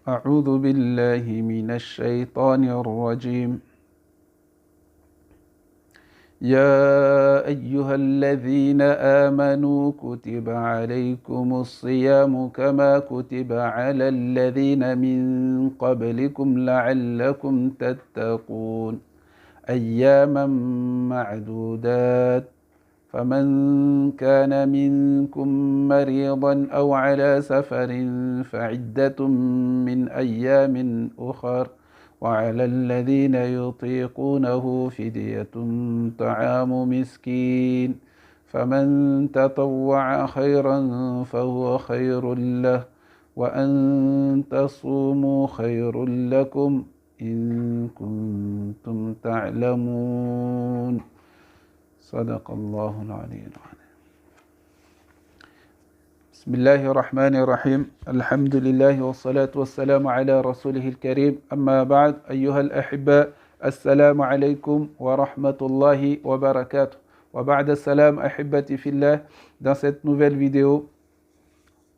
أعوذ بالله من الشيطان الرجيم يا أيها الذين آمنوا كتب عليكم الصيام كما كتب على الذين من قبلكم لعلكم تتقون أياما معدودات فمن كان منكم مريضا أو على سفر فعدة من أيام أخر وعلى الذين يطيقونه فدية طعام مسكين فمن تطوع خيرا فهو خير له وأن تصوموا خير لكم إن كنتم تعلمون صدق الله العلي العظيم بسم الله الرحمن الرحيم الحمد لله والصلاة والسلام على رسوله الكريم أما بعد أيها الأحباء السلام عليكم ورحمة الله وبركاته وبعد السلام أحبتي في الله. Dans cette nouvelle vidéo,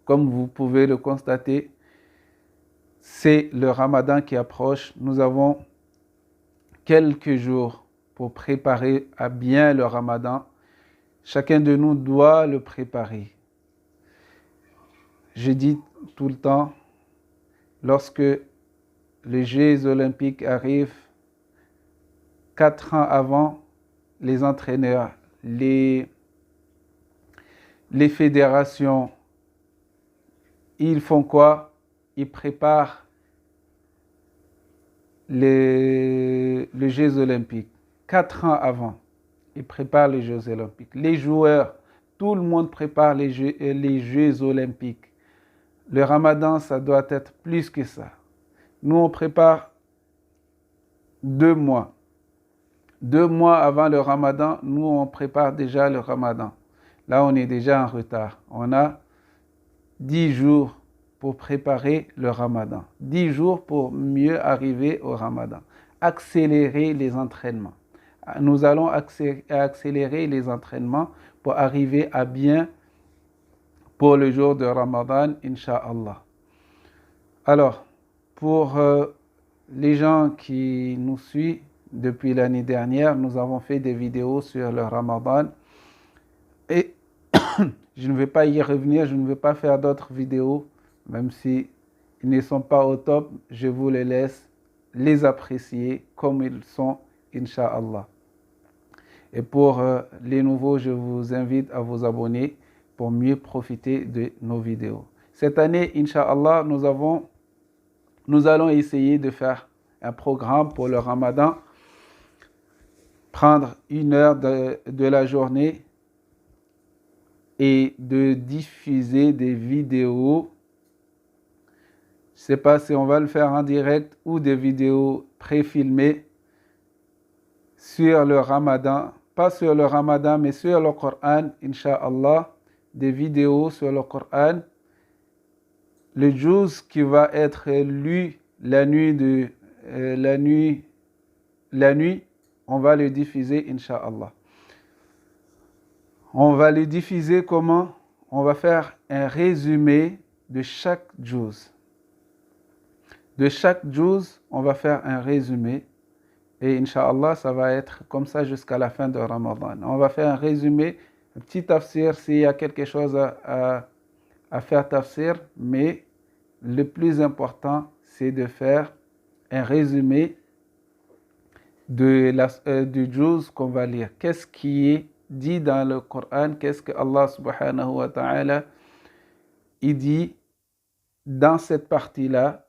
comme vous pouvez le constater, c'est le Ramadan qui approche. Nous avons quelques jours pour préparer à bien le Ramadan. Chacun de nous doit le préparer. Je dis tout le temps, lorsque les Jeux olympiques arrivent, 4 ans avant, les entraîneurs, les fédérations, ils font quoi? Ils préparent les Jeux olympiques. 4 ans avant, ils préparent les Jeux olympiques. Les joueurs, tout le monde prépare les Jeux olympiques. Le Ramadan, ça doit être plus que ça. Nous, on prépare 2 mois. 2 mois avant le Ramadan, nous, on prépare déjà le Ramadan. Là, on est déjà en retard. On a 10 jours pour préparer le Ramadan. 10 jours pour mieux arriver au Ramadan. Accélérer les entraînements. Nous allons accélérer les entraînements pour arriver à bien pour le jour de Ramadan, Inch'Allah. Alors, pour les gens qui nous suivent depuis l'année dernière, nous avons fait des vidéos sur le Ramadan et je ne vais pas y revenir, je ne vais pas faire d'autres vidéos, même si ils ne sont pas au top, je vous les laisse les apprécier comme ils sont, Inch'Allah. Et pour les nouveaux, je vous invite à vous abonner pour mieux profiter de nos vidéos. Cette année, Inch'Allah, nous allons essayer de faire un programme pour le Ramadan, prendre 1 heure de la journée et de diffuser des vidéos. Je ne sais pas si on va le faire en direct ou des vidéos préfilmées sur le Ramadan, pas sur le Ramadan, mais sur le Coran, Inch'Allah, des vidéos sur le Coran. Le juz qui va être lu la nuit, on va le diffuser, Inch'Allah. On va le diffuser comment? On va faire un résumé de chaque juz. De chaque juz, on va faire un résumé. Et Inch'Allah, ça va être comme ça jusqu'à la fin de Ramadan. On va faire un résumé, un petit tafsir s'il y a quelque chose à faire tafsir, mais le plus important, c'est de faire un résumé du juz qu'on va lire. Qu'est-ce qui est dit dans le Coran? Qu'est-ce que Allah subhanahu wa ta'ala il dit dans cette partie-là?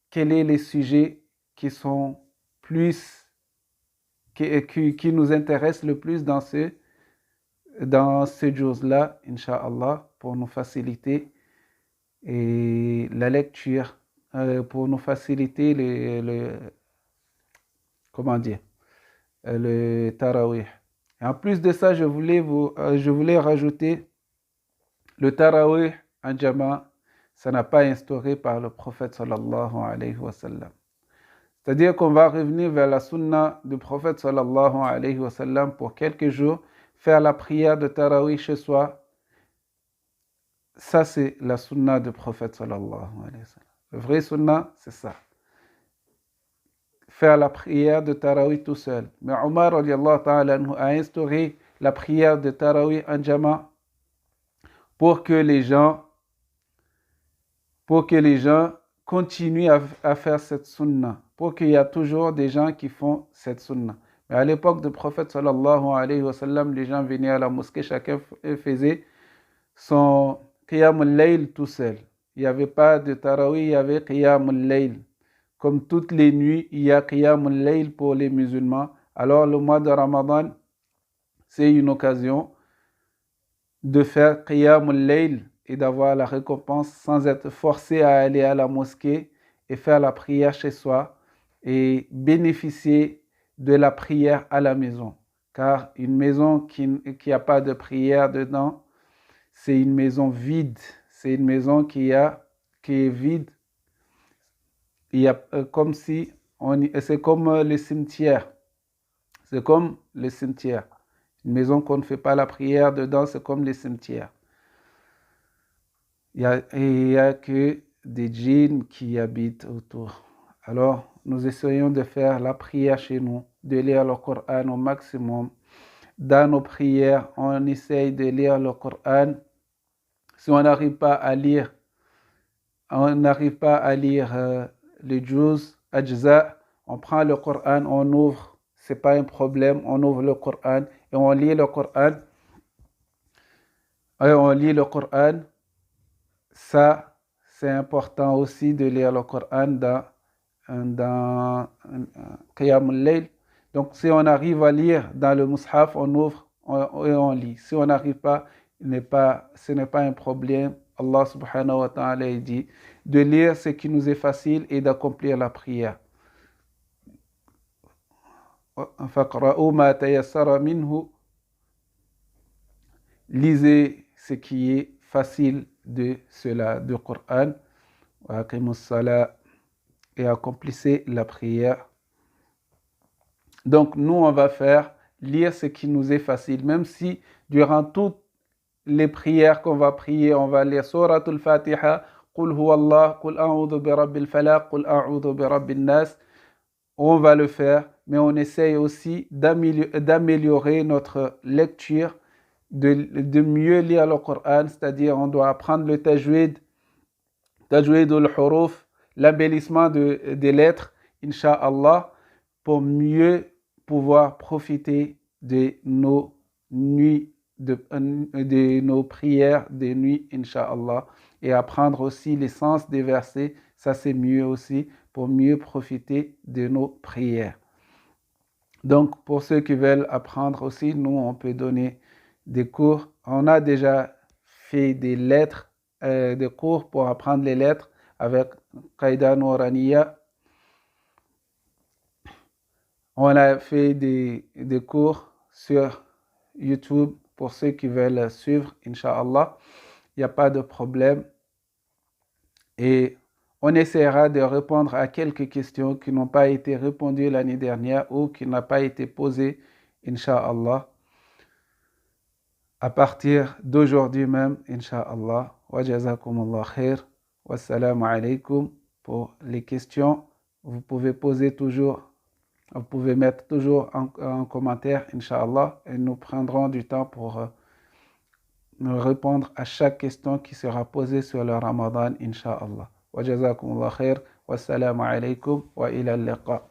Quels sont les sujets qui sont qui nous intéressent le plus dans ce juz-là, Inch'Allah, pour nous faciliter et la lecture, pour nous faciliter le tarawih. Et en plus de ça, je voulais rajouter le tarawih en jama', ça n'a pas instauré par le prophète sallallahu alayhi wa sallam. C'est-à-dire qu'on va revenir vers la sunna du prophète sallallahu alayhi wa sallam pour quelques jours, faire la prière de tarawih chez soi. Ça, c'est la sunna du prophète sallallahu alayhi wa sallam. Le vrai sunnah, c'est ça. Faire la prière de Tarawih tout seul. Mais Omar radiallahu ta'ala anhu a instauré la prière de Tarawih en jama pour que les gens continuent à faire cette sunna, pour qu'il y ait toujours des gens qui font cette sunna. Mais à l'époque du prophète sallallahu alayhi wa sallam, les gens venaient à la mosquée, chacun faisait son qiyamul layl tout seul. Il n'y avait pas de Tarawih, il y avait qiyamul layl. Comme toutes les nuits, il y a qiyamul layl pour les musulmans. Alors le mois de Ramadan, c'est une occasion de faire qiyamul layl et d'avoir la récompense sans être forcé à aller à la mosquée et faire la prière chez soi et bénéficier de la prière à la maison. Car une maison qui n'a pas de prière dedans, c'est une maison vide. C'est une maison qui est vide. Il y a comme si c'est comme le cimetière. C'est comme le cimetière. Une maison qu'on ne fait pas la prière dedans, c'est comme le cimetière. Il y a que des djinns qui habitent autour. Alors, nous essayons de faire la prière chez nous, de lire le Coran au maximum. Dans nos prières, on essaye de lire le Coran. Si on n'arrive pas à lire, le juz, ajza, on prend le Coran, on ouvre, c'est pas un problème, on ouvre le Coran et on lit le Coran. Ça, c'est important aussi de lire le Coran dans Qiyam al-Layl. Donc, si on arrive à lire dans le Mus'haf, on ouvre et on lit. Si on n'arrive pas, ce n'est pas un problème. Allah subhanahu wa ta'ala dit de lire ce qui nous est facile et d'accomplir la prière. Lisez ce qui est facile de cela, du Coran, et accomplissez la prière. Donc nous, on va lire ce qui nous est facile, même si durant toutes les prières qu'on va prier, on va lire Suratul Fatiha, Qul huwa Allah, Qul a'udhu bi rabbil falaq, Qul a'udhu bi rabbin nas. On va le faire, mais on essaye aussi d'améliorer notre lecture, de mieux lire le Coran, c'est-à-dire on doit apprendre le tajwid al-huruf, l'embellissement des lettres, Inch'Allah, pour mieux pouvoir profiter de nos nuits, de nos prières de nuit, Inch'Allah, et apprendre aussi les sens des versets, ça c'est mieux aussi, pour mieux profiter de nos prières. Donc, pour ceux qui veulent apprendre aussi, nous, on peut donner des cours. On a déjà fait des cours pour apprendre les lettres avec Qaïda Nouraniya. On a fait des cours sur YouTube pour ceux qui veulent suivre, Inch'Allah. Il n'y a pas de problème. Et on essaiera de répondre à quelques questions qui n'ont pas été répondues l'année dernière ou qui n'ont pas été posées, Inch'Allah, à partir d'aujourd'hui même, Inch'Allah. Wa jazakumullah khair. Wassalamu alaikum. Pour les questions, vous pouvez mettre toujours en commentaire, Inch'Allah, et nous prendrons du temps pour répondre à chaque question qui sera posée sur le Ramadan, Inch'Allah. Wa jazakumullah khair. Wassalamu alaikum wa ila al-liqa.